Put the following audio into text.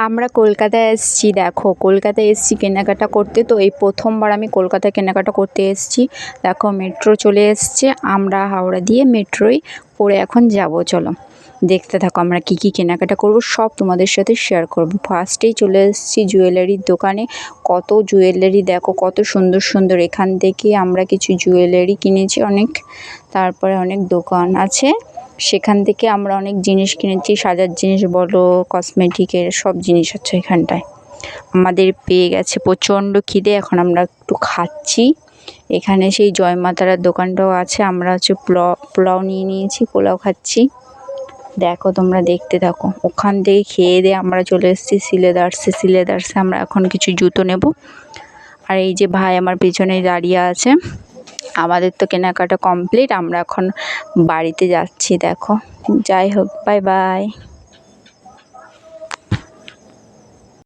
আমরা কলকাতায় এসেছি, দেখো কলকাতায় এসেছি কেনাকাটা করতে। তো এই প্রথমবার আমি কলকাতায় কেনাকাটা করতে এসেছি। দেখো মেট্রো চলে এসছে, আমরা হাওড়া দিয়ে মেট্রোয় করে এখন যাব। চলো দেখতে থাকো আমরা কি কি কেনাকাটা করব, সব তোমাদের সাথে শেয়ার করব। ফার্স্টেই চলে এসেছি জুয়েলারির দোকানে। কত জুয়েলারি দেখো, কত সুন্দর সুন্দর। এখান থেকে আমরা কিছু জুয়েলারি কিনেছি অনেক। তারপরে অনেক দোকান আছে, সেখান থেকে আমরা অনেক জিনিস কিনেছি, সাজার জিনিস বলো, কসমেটিকের সব জিনিস আছে এখানটায়। আমাদের পেয়ে গেছে প্রচণ্ড খিদে, এখন আমরা একটু খাচ্ছি। এখানে সেই জয় মা তারার দোকানটাও আছে, আমরা হচ্ছে পোলাও নিয়ে নিয়েছি, পোলাও খাচ্ছি। দেখো তোমরা দেখতে থাকো। ওখান থেকে খেয়ে দিয়ে আমরা চলে এসেছি সিলেদার্সে আমরা এখন কিছু জুতো নেব। আর এই যে ভাই আমার পেছনে দাঁড়িয়ে আছে। আমাদের তো কেনাকাটা কমপ্লিট, আমরা এখন বাড়িতে যাচ্ছি। দেখো, যাই হোক, বাই বাই।